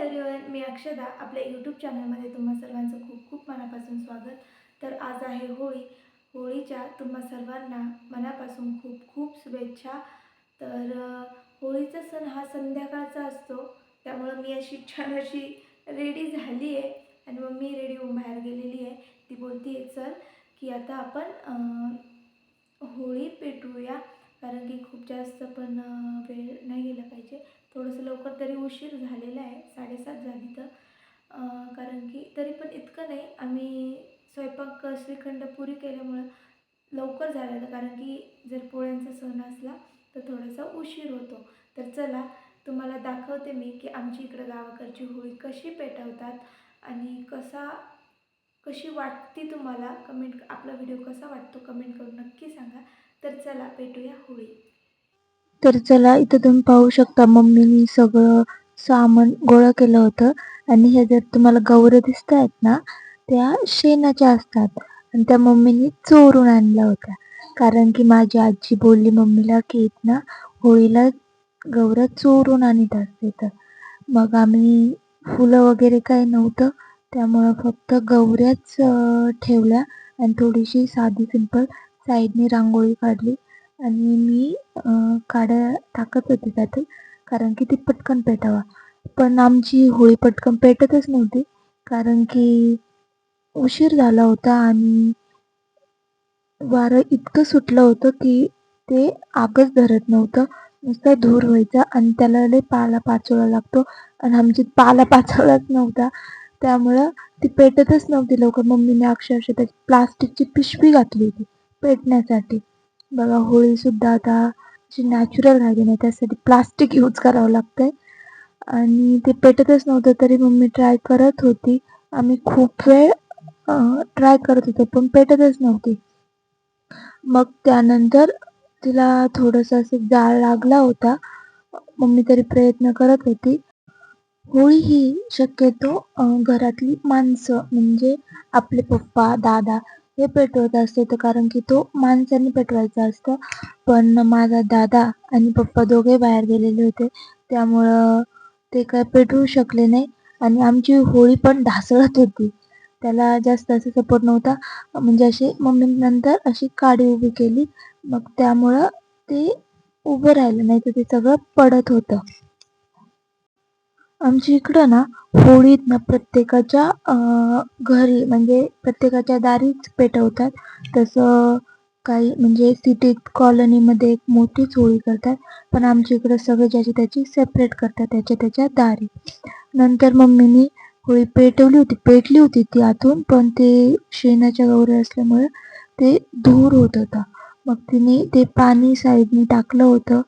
Everyone, मी अक्षदा. आपल्या YouTube चॅनलमध्ये तुम्हा सर्वांचं खूप खूप मनापासून स्वागत. तर आज आहे होळी. होळीच्या तुम्हा सर्वांना मनापासून खूप खूप शुभेच्छा. तर होळीचा सण हा संध्याकाळचा असतो, त्यामुळं मी अशी छान अशी रेडी झाली आहे आणि मग मी रेडी होऊन बाहेर गेलेली आहे. ती बोलती आहे चल की आता आपण होळी पेटवूया, कारण की खूप जास्त पण वेळ नाही गेला पाहिजे. थोडंसं लवकर तरी उशीर झालेला आहे, 7:30 झाली तर कारण की तरी पण इतकं नाही. आम्ही स्वयंपाक श्रीखंड पुरी केल्यामुळं लवकर झालेलं, कारण की जर पोळ्यांचा सण असला तर थोडासा उशीर होतो. तर चला तुम्हाला दाखवते मी की आमची इकडं गावाकडची होळी कशी पेटवतात आणि कशी वाटते तुम्हाला. आपला व्हिडिओ कसा वाटतो कमेंट करून नक्की सांगा. तर चला पेटूया होळी. तर चला, इथं तुम्ही पाहू शकता मम्मीनी सगळं सामान गोळा केलं होतं. आणि हे जर तुम्हाला गौर दिसत आहेत ना, त्या शेणाच्या असतात आणि त्या मम्मीनी चोरून आणल्या होत्या. कारण की माझी आजी बोलली मम्मीला की ना होळीला गौऱ्या चोरून आणत असते. तर मग आम्ही फुलं वगैरे काही नव्हतं, त्यामुळं फक्त गौऱ्याच ठेवल्या आणि थोडीशी साधी सिंपल साईडने रांगोळी काढली. आणि मी काड्या टाकत होते त्यातून, कारण की ती पटकन पेटावा. पण आमची होळी पटकन पेटतच नव्हती, कारण की उशीर झाला होता आणि वारं इतकं सुटलं होतं की ते आगच धरत नव्हतं. नुसता धूर व्हायचा आणि त्याला लय पाला-पाचोळा लागतो आणि आमच्यात पाला-पाचोळाच नव्हता. त्यामुळं ती पेटतच नव्हती लवकर. मम्मीने अक्षरशः त्याची प्लास्टिकची पिशवी घातली होती पेटण्यासाठी. बघा, होळीसुद्धा आता अशी नॅचरल राहिली नाही, त्यासाठी प्लास्टिक यूज करावं लागतंय. आणि ते पेटतच नव्हतं, तरी मम्मी ट्राय करत होती. आम्ही खूप वेळ ट्राय करत होतो, पण पेटतच नव्हती. मग त्यानंतर तिला थोडंसं असं जाळ लागला होता. मम्मी तरी प्रयत्न करत होती. होळी ही शक्यतो घरातली माणसं म्हणजे आपले पप्पा, दादा हे पेटवत असते, तर कारण की तो माणसांनी पेटवायचा असतं. पण माझा दादा आणि पप्पा दोघे बाहेर गेलेले होते, त्यामुळं ते काय पेटवू शकले नाही. आणि आमची होळी पण ढासळत होती. त्याला जास्त असा सपोर्ट नव्हता. म्हणजे अशी मम्मी नंतर अशी काडी उभी केली, मग त्यामुळं ते उभं राहिलं, नाही तर ते सगळं पडत होतं. आमच्या इकडं ना होळीत ना प्रत्येकाच्या घरी म्हणजे प्रत्येकाच्या दारीच पेटवतात. तसं काही म्हणजे सिटीत कॉलनीमध्ये एक मोठीच होळी करतात, पण आमच्या इकडं सगळे ज्याची त्याची सेपरेट करतात, त्याच्या त्याच्या दारी. नंतर मम्मीनी होळी पेटवली होती, पेटली होती ती आतून, पण ते शेणाच्या गौऱ्या असल्यामुळे ते धूर होत होता. मग तिने ते पाणी साईडने टाकलं होतं,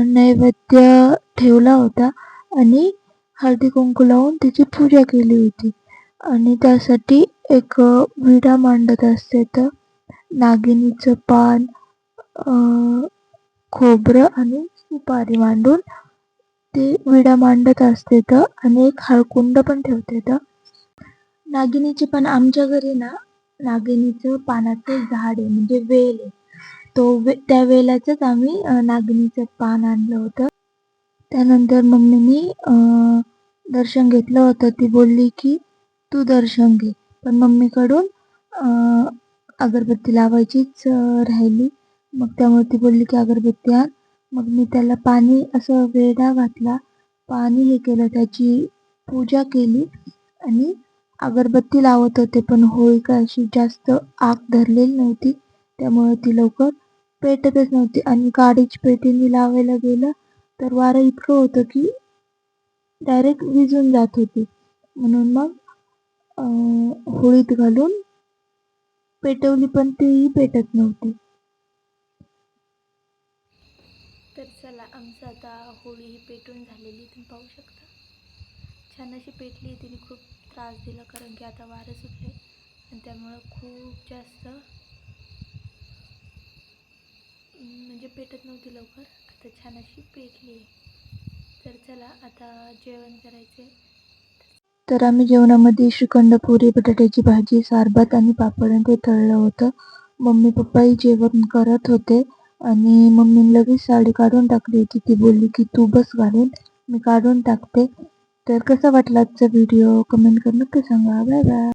नैवेद्य ठेवला होता आणि हळदी कुंकू लावून तिची पूजा केली होती. आणि त्यासाठी एक विडा मांडत असते, तर नागिनीचं पान, खोबरं आणि सुपारी मांडून ते विडा मांडत असते. तर आणि एक हळकुंड पण ठेवते. तर नागिनीचे पण आमच्या घरी ना नागिनीचं पानाचं झाड आहे, म्हणजे वेल आहे. त्या वेलाचंच आम्ही नागिनीचं पान आणलं होतं. त्यानंतर मम्मीनी दर्शन घेतलं होतं. ती बोलली की तू दर्शन घे, पण मम्मीकडून अगरबत्ती लावायचीच राहिली. मग त्यामुळे ती बोलली की अगरबत्ती आण. मग मी त्याला पाणी असं वेढा घातला, पाणी हे केलं, त्याची पूजा केली आणि अगरबत्ती लावत होते. पण होळी काय अशी जास्त आग धरलेली नव्हती, त्यामुळे ती लवकर पेटतच नव्हती. आणि काडीची पेटी लावायला गेलं तर वारं इतकं होतं की डायरेक्ट विझून जात होती. म्हणून मग होळीत घालून पेटवली, पण तीही पेटत नव्हती. तर चला, आमचं आता होळी ही पेटून झालेली तुम्ही पाहू शकता. छान अशी पेटली. तिने खूप त्रास दिला, कारण की आता वारं सुटले आणि त्यामुळं खूप जास्त म्हणजे पेटत नव्हती लवकर. आता छान अशी पेटली. तर चला आता जेवण करायचे. तर आम्ही जेवणामध्ये श्रीखंड, पुरी, बटाट्याची भाजी, सारभात आणि पापड ते तळलं होतं. मम्मी पप्पाही जेवण करत होते आणि मम्मीने लगेच साडी काढून टाकली होती. ती बोलली की तू बस घालून, मी काढून टाकते. तर कसा वाटला आजचा व्हिडिओ कमेंट करून नक्की सांगा. Bye bye.